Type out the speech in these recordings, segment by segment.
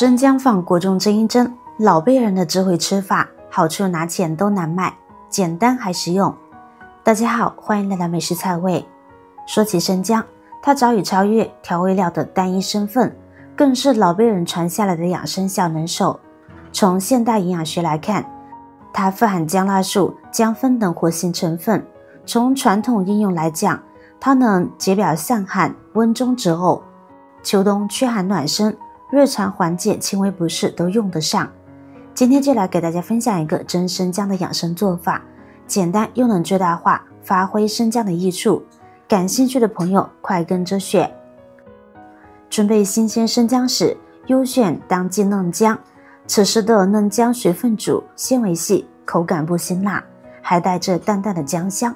生姜放锅中蒸一蒸，老辈人的智慧吃法，好处拿钱都难买，简单还实用。大家好，欢迎来到美食菜味。说起生姜，它早已超越调味料的单一身份，更是老辈人传下来的养生小能手。从现代营养学来看，它富含姜辣素、姜酚等活性成分。从传统应用来讲，它能解表散寒、温中止呕，秋冬驱寒暖身，日常缓解轻微不适都用得上。今天就来给大家分享一个蒸生姜的养生做法，简单又能最大化发挥生姜的益处。感兴趣的朋友快跟着学。准备新鲜生姜时，优选当季嫩姜。此时的嫩姜水分足，纤维细，口感不辛辣，还带着淡淡的姜香。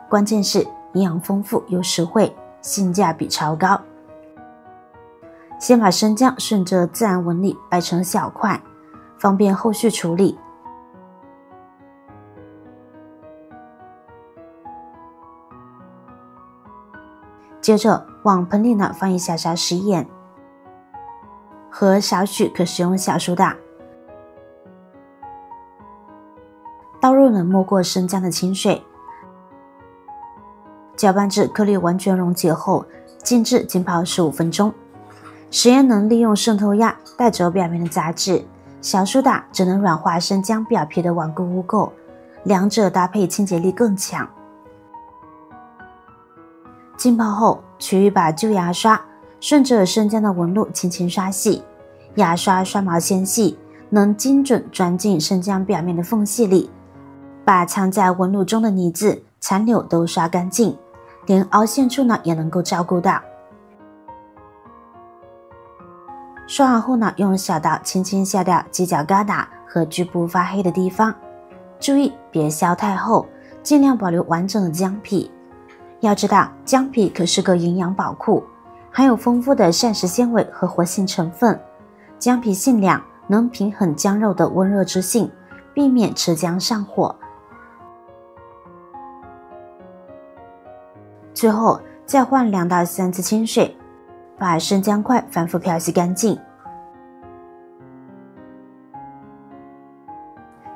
关键是营养丰富又实惠，性价比超高。先把生姜顺着自然纹理掰成小块，方便后续处理。接着往盆里放一小勺食盐和少许可食用小苏打，倒入没过生姜的清水，搅拌至颗粒完全溶解后，静置浸泡15分钟。食盐能利用渗透压带走表面的杂质，小苏打则能软化生姜表皮的顽固污垢，两者搭配清洁力更强。浸泡后，取一把旧牙刷，顺着生姜的纹路轻轻刷细，牙刷刷毛纤细，能精准钻进生姜表面的缝隙里，把藏在纹路中的泥渍、残留都刷干净，连凹陷处也能够照顾到。刷完后用小刀轻轻削掉犄角疙瘩和局部发黑的地方，注意别削太厚，尽量保留完整的姜皮。要知道，姜皮可是个营养宝库，含有丰富的膳食纤维和活性成分。姜皮性凉，能平衡姜肉的温热之性，避免吃姜上火。最后再换2到3次清水，把生姜块反复漂洗干净。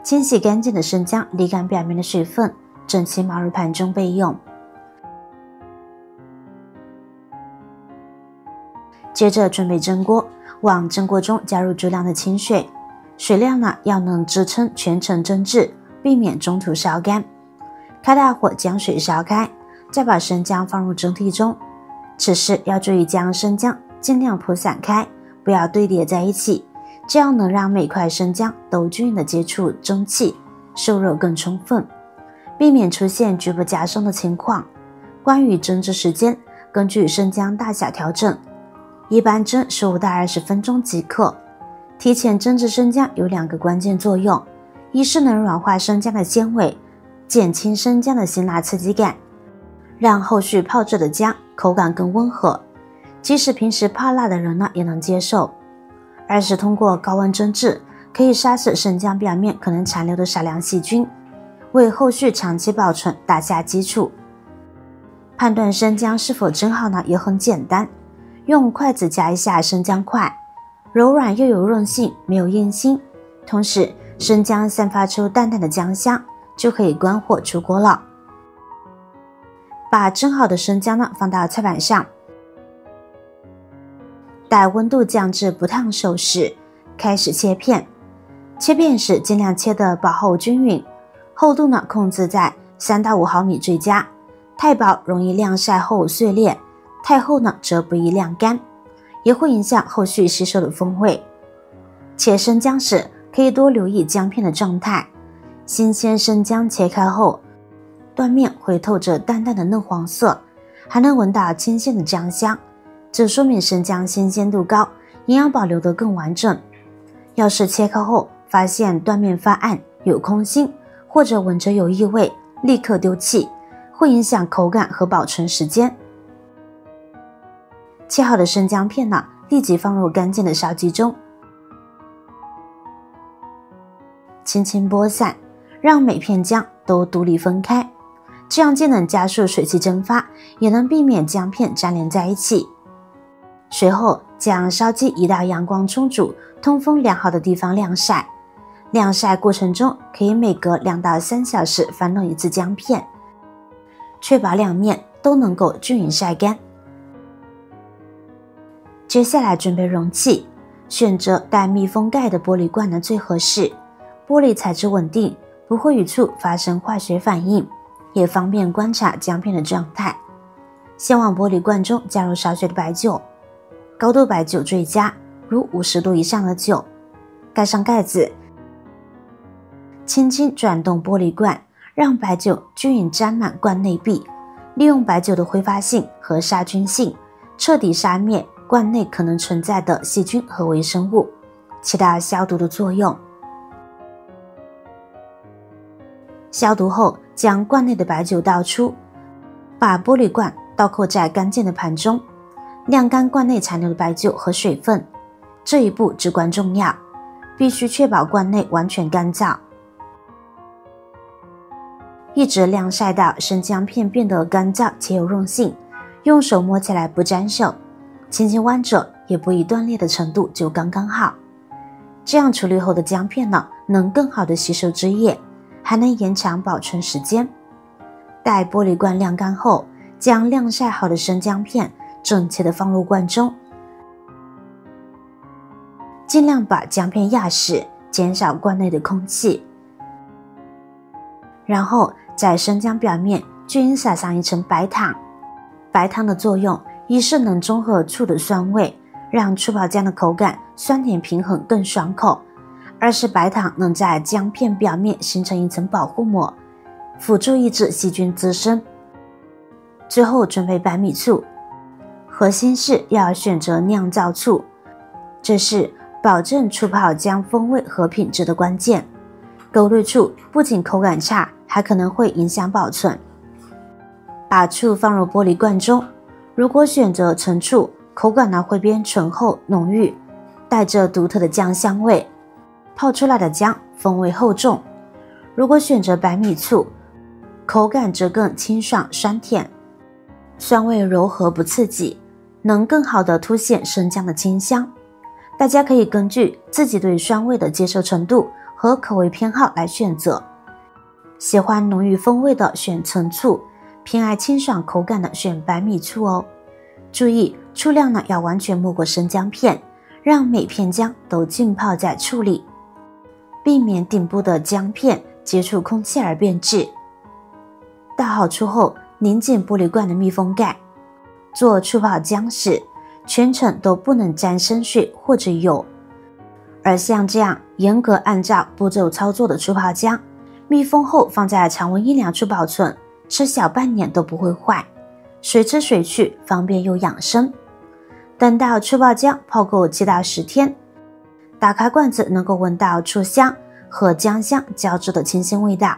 清洗干净的生姜沥干表面的水分，整齐码入盘中备用。接着准备蒸锅，往蒸锅中加入足量的清水，水量要能支撑全程蒸制，避免中途烧干。开大火将水烧开，再把生姜放入蒸屉中。此时要注意将生姜尽量铺散开，不要堆叠在一起，这样能让每块生姜都均匀的接触蒸汽，受热更充分，避免出现局部夹生的情况。关于蒸制时间，根据生姜大小调整，一般蒸15到20分钟即可。提前蒸制生姜有2个关键作用，一是能软化生姜的纤维，减轻生姜的辛辣刺激感，让后续泡制的姜口感更温和，即使平时怕辣的人也能接受。二是通过高温蒸制，可以杀死生姜表面可能残留的少量细菌，为后续长期保存打下基础。判断生姜是否蒸好也很简单，用筷子夹一下生姜块，柔软又有韧性，没有硬心，同时生姜散发出淡淡的姜香，就可以关火出锅了。把蒸好的生姜放到菜板上，待温度降至不烫手时，开始切片。切片时尽量切得薄厚均匀，厚度控制在3到5毫米最佳，太薄容易晾晒后碎裂，太厚则不易晾干，也会影响后续吸收的风味。切生姜时可以多留意姜片的状态，新鲜生姜切开后，断面会透着淡淡的嫩黄色，还能闻到清鲜的姜香，这说明生姜新鲜度高，营养保留得更完整。要是切开后发现断面发暗、有空心，或者闻着有异味，立刻丢弃，会影响口感和保存时间。切好的生姜片立即放入干净的烧鸡中，轻轻拨散，让每片姜都独立分开，这样既能加速水汽蒸发，也能避免姜片粘连在一起。随后将烧鸡移到阳光充足、通风良好的地方晾晒。晾晒过程中可以每隔2到3小时翻弄一次姜片，确保两面都能够均匀晒干。接下来准备容器，选择带密封盖的玻璃罐呢最合适，玻璃材质稳定，不会与醋发生化学反应，也方便观察姜片的状态。先往玻璃罐中加入少许的白酒，高度白酒最佳，如50度以上的酒，盖上盖子，轻轻转动玻璃罐，让白酒均匀沾满罐内壁，利用白酒的挥发性和杀菌性，彻底杀灭罐内可能存在的细菌和微生物，起到消毒的作用。消毒后，将罐内的白酒倒出，把玻璃罐倒扣在干净的盘中，晾干罐内残留的白酒和水分。这一步至关重要，必须确保罐内完全干燥。一直晾晒到生姜片变得干燥且有韧性，用手摸起来不沾手，轻轻弯折也不易断裂的程度就刚刚好。这样处理后的姜片呢，能更好的吸收汁液，还能延长保存时间。待玻璃罐晾干后，将晾晒好的生姜片整齐的放入罐中，尽量把姜片压实，减少罐内的空气。然后在生姜表面均匀撒上一层白糖。白糖的作用，一是能中和醋的酸味，让醋泡姜的口感酸甜平衡更爽口；二是白糖能在姜片表面形成一层保护膜，辅助抑制细菌滋生。最后准备白米醋，核心是要选择酿造醋，这是保证醋泡姜风味和品质的关键。勾兑醋不仅口感差，还可能会影响保存。把醋放入玻璃罐中，如果选择陈醋，口感呢会变醇厚浓郁，带着独特的姜香味，泡出来的姜风味厚重。如果选择白米醋，口感则更清爽酸甜，酸味柔和不刺激，能更好地凸显生姜的清香。大家可以根据自己对酸味的接受程度和口味偏好来选择，喜欢浓郁风味的选陈醋，偏爱清爽口感的选白米醋哦。注意醋量呢要完全没过生姜片，让每片姜都浸泡在醋里，避免顶部的姜片接触空气而变质。倒好醋后，拧紧玻璃罐的密封盖。做醋泡姜时，全程都不能沾生水或者油。而像这样严格按照步骤操作的醋泡姜，密封后放在常温阴凉处保存，吃小半年都不会坏，随吃随去，方便又养生。等到醋泡姜泡够7到10天，打开罐子能够闻到醋香和姜香交织的清新味道。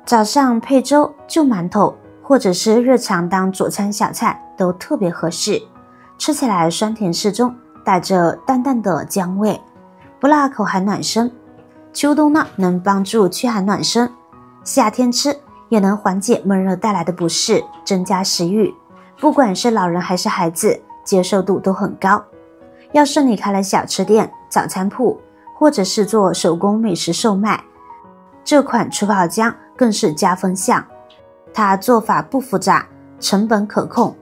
早上配粥、就馒头，或者是日常当佐餐小菜都特别合适，吃起来酸甜适中，带着淡淡的姜味，不辣口还暖身。秋冬呢能帮助驱寒暖身，夏天吃也能缓解闷热带来的不适，增加食欲。不管是老人还是孩子，接受度都很高。要是你开了小吃店、早餐铺，或者是做手工美食售卖，这款醋泡姜更是加分项。它做法不复杂，成本可控，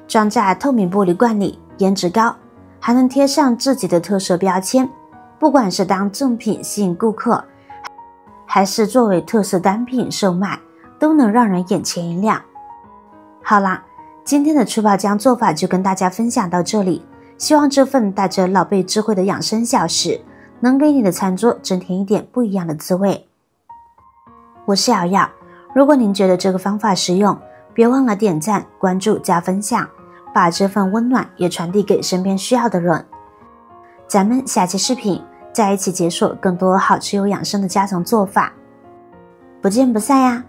装在透明玻璃罐里，颜值高，还能贴上自己的特色标签。不管是当赠品吸引顾客，还是作为特色单品售卖，都能让人眼前一亮。好啦，今天的醋泡姜做法就跟大家分享到这里，希望这份带着老辈智慧的养生小食，能给你的餐桌增添一点不一样的滋味。我是瑶瑶，如果您觉得这个方法实用，别忘了点赞、关注加分享，把这份温暖也传递给身边需要的人。咱们下期视频再一起解锁更多好吃又养生的家常做法，不见不散呀！